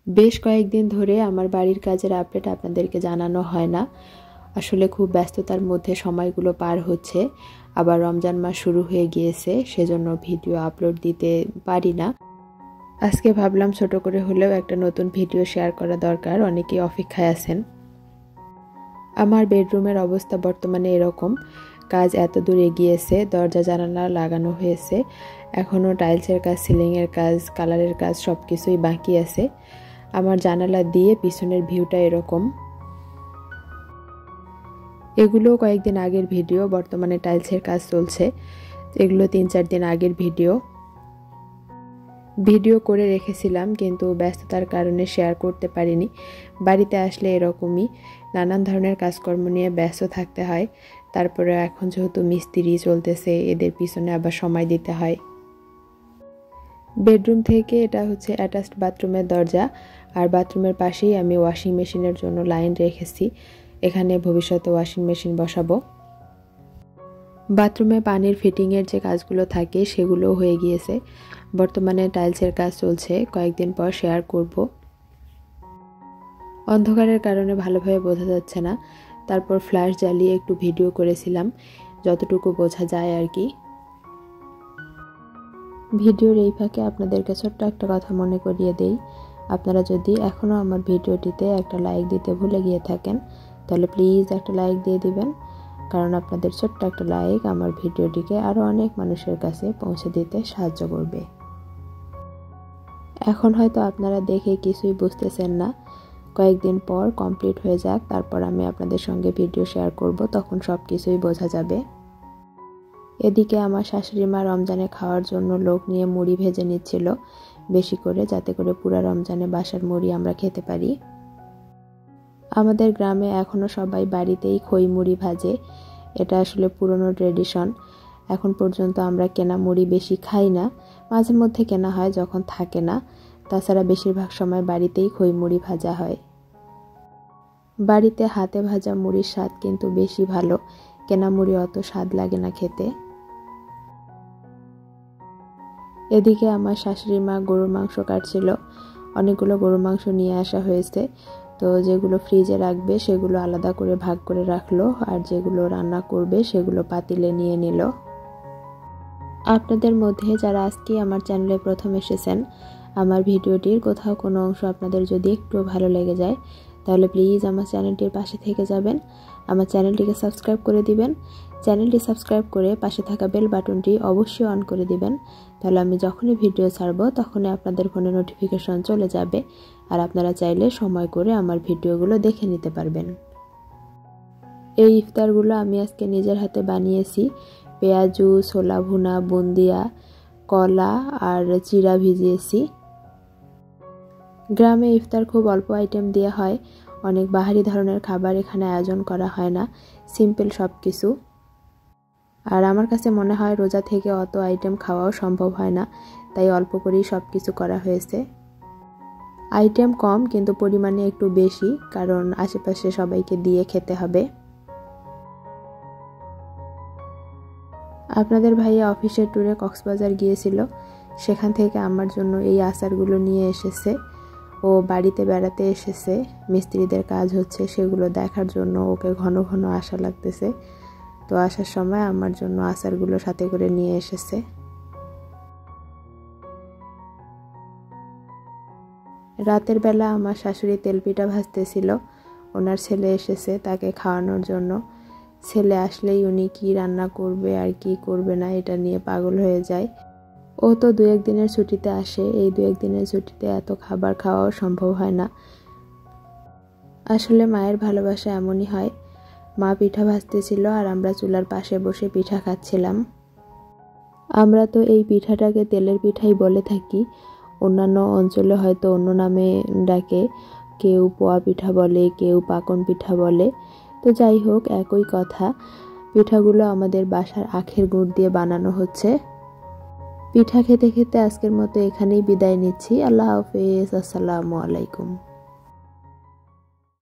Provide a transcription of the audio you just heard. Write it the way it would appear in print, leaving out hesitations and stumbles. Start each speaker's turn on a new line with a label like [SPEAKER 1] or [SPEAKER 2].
[SPEAKER 1] বেশ কয়েকদিন ধরে আমার বাড়ির কাজের আপডেট আপনাদেরকে জানানো হয় না। আসলে খুব ব্যস্ততার মধ্যে সময়গুলো পার হচ্ছে, আবার রমজান মাস শুরু হয়ে গিয়েছে, সেজন্য ভিডিও আপলোড দিতে পারি না। আজকে ভাবলাম ছোট করে হলেও একটা নতুন ভিডিও শেয়ার করা দরকার, অনেকেই অপেক্ষায় আছেন। আমার বেডরুমের অবস্থা বর্তমানে এরকম। কাজ এত দূর এগিয়েছে, দরজা জানালা লাগানো হয়েছে, এখনও টাইলসের কাজ, সিলিংয়ের কাজ, কালারের কাজ সব কিছুই বাকি আছে। আমার জানালা দিয়ে পিছনের ভিউটা এরকম। এগুলো কয়েকদিন আগের ভিডিও, বর্তমানে টাইলসের কাজ চলছে। এগুলো 3-4 দিন আগের ভিডিও করে রেখেছিলাম, কিন্তু ব্যস্ততার কারণে শেয়ার করতে পারিনি। বাড়িতে আসলে এরকমই নানান ধরনের কাজকর্ম নিয়ে ব্যস্ত থাকতে হয়। তারপরে এখন যেহেতু মিস্ত্রি চলতেছে, এদের পিছনে আবার সময় দিতে হয়। বেডরুম থেকে এটা হচ্ছে অ্যাটাচড বাথরুমের দরজা, আর বাথরুমের পাশেই আমি ওয়াশিং মেশিনের জন্য লাইন রেখেছি। এখানে ভবিষ্যতে ওয়াশিং মেশিন বসাবো। বাথরুমে পানির ফিটিংয়ের যে কাজগুলো থাকে সেগুলো হয়ে গিয়েছে। বর্তমানে টাইলসের কাজ চলছে, কয়েকদিন পর শেয়ার করব। অন্ধকারের কারণে ভালোভাবে বোঝা যাচ্ছে না, তারপর ফ্ল্যাশ জ্বালিয়ে একটু ভিডিও করেছিলাম, যতটুকু বোঝা যায় আর কি। ভিডিওর এই ফাঁকে আপনাদেরকে ছোট্ট একটা কথা মনে করিয়ে দেই, আপনারা যদি এখনও আমার ভিডিওটিতে একটা লাইক দিতে ভুলে গিয়ে থাকেন, তাহলে প্লিজ একটা লাইক দিয়ে দিবেন, কারণ আপনাদের ছোট্ট একটা লাইক আমার ভিডিওটিকে আরও অনেক মানুষের কাছে পৌঁছে দিতে সাহায্য করবে। এখন হয়তো আপনারা দেখে কিছুই বুঝতেছেন না, কয়েকদিন পর কমপ্লিট হয়ে যাক, তারপর আমি আপনাদের সঙ্গে ভিডিও শেয়ার করব, তখন সব কিছুই বোঝা যাবে। এদিকে আমার শাশুড়ি মা রমজানে খাওয়ার জন্য লোক নিয়ে মুড়ি ভেজে নিচ্ছিল বেশি করে, যাতে করে পুরা রমজানে বাসার মুড়ি আমরা খেতে পারি। আমাদের গ্রামে এখনও সবাই বাড়িতেই খই মুড়ি ভাজে, এটা আসলে পুরনো ট্রেডিশন। এখন পর্যন্ত আমরা কেনা মুড়ি বেশি খাই না, মাঝে মধ্যে কেনা হয় যখন থাকে না, তাছাড়া বেশিরভাগ সময় বাড়িতেই খই মুড়ি ভাজা হয়। বাড়িতে হাতে ভাজা মুড়ির স্বাদ কিন্তু বেশি ভালো, কেনা মুড়ি অত স্বাদ লাগে না খেতে। এদিকে আমার শাশুড়ি মা গরুর মাংস কাটছিল, অনেকগুলো গরুর মাংস নিয়ে আসা হয়েছে, তো যেগুলো ফ্রিজে রাখবে সেগুলো আলাদা করে ভাগ করে রাখলো, আর যেগুলো রান্না করবে সেগুলো পাতিলে নিয়ে নিল। আপনাদের মধ্যে যারা আজকে আমার চ্যানেলে প্রথম এসেছেন, আমার ভিডিওটির কোথাও কোনো অংশ আপনাদের যদি একটু ভালো লেগে যায়, তাহলে প্লিজ আমার চ্যানেলটির পাশে থেকে যাবেন, আমার চ্যানেলটিকে সাবস্ক্রাইব করে দিবেন। চ্যানেলটি সাবস্ক্রাইব করে পাশে থাকা বেল বাটনটি অবশ্যই অন করে দিবেন, তাহলে আমি যখনই ভিডিও ছাড়ব তখনই আপনাদের ফোনে নোটিফিকেশন চলে যাবে, আর আপনারা চাইলে সময় করে আমার ভিডিওগুলো দেখে নিতে পারবেন। এই ইফতারগুলো আমি আজকে নিজের হাতে বানিয়েছি। পেঁয়াজু, ছোলা ভুনা, বুন্দিয়া, কলা আর চিড়া ভিজিয়েছি। গ্রামে ইফতার খুব অল্প আইটেম দেওয়া হয়, অনেক বাহারি ধরনের খাবার এখানে আয়োজন করা হয় না, সিম্পল সব কিছু। আর আমার কাছে মনে হয় রোজা থেকে অত আইটেম খাওয়াও সম্ভব হয় না, তাই অল্প করেই সব কিছু করা হয়েছে। আইটেম কম কিন্তু পরিমাণে একটু বেশি, কারণ আশেপাশে সবাইকে দিয়ে খেতে হবে। আপনাদের ভাইয়া অফিসের ট্যুরে কক্সবাজার গিয়েছিল, সেখান থেকে আমার জন্য এই আচারগুলো নিয়ে এসেছে। ও বাড়িতে বেড়াতে এসেছে, মিস্ত্রিদের কাজ হচ্ছে সেগুলো দেখার জন্য ওকে ঘন ঘন আসা লাগতেছে, তো আসার সময় আমার জন্য আচারগুলো সাথে করে নিয়ে এসেছে। রাতের বেলা আমার শাশুড়ি তেলপিঠা ভাজতেছিল, ওনার ছেলে এসেছে তাকে খাওয়ানোর জন্য। ছেলে আসলেই উনি কি রান্না করবে আর কি করবে না এটা নিয়ে পাগল হয়ে যায়। ও তো 2-1 দিনের ছুটিতে আসে, এই 2-1 দিনের ছুটিতে এত খাবার খাওয়াও সম্ভব হয় না। আসলে মায়ের ভালোবাসা এমনই হয়। মা পিঠা ভাজতেছিল আর আমরা চুলার পাশে বসে পিঠা খাচ্ছিলাম। আমরা তো এই পিঠাটাকে তেলের পিঠাই বলে থাকি, অন্যান্য অঞ্চলে হয়তো অন্য নামে ডাকে, কেউ পোয়া পিঠা বলে, কেউ পাকন পিঠা বলে, তো যাই হোক একই কথা। পিঠাগুলো আমাদের বাসার আখের গুড় দিয়ে বানানো হচ্ছে। পিঠা খেতে খেতে আজকের মতো এখানেই বিদায় নিচ্ছি। আল্লাহ হাফেজ, আসসালামু আলাইকুম।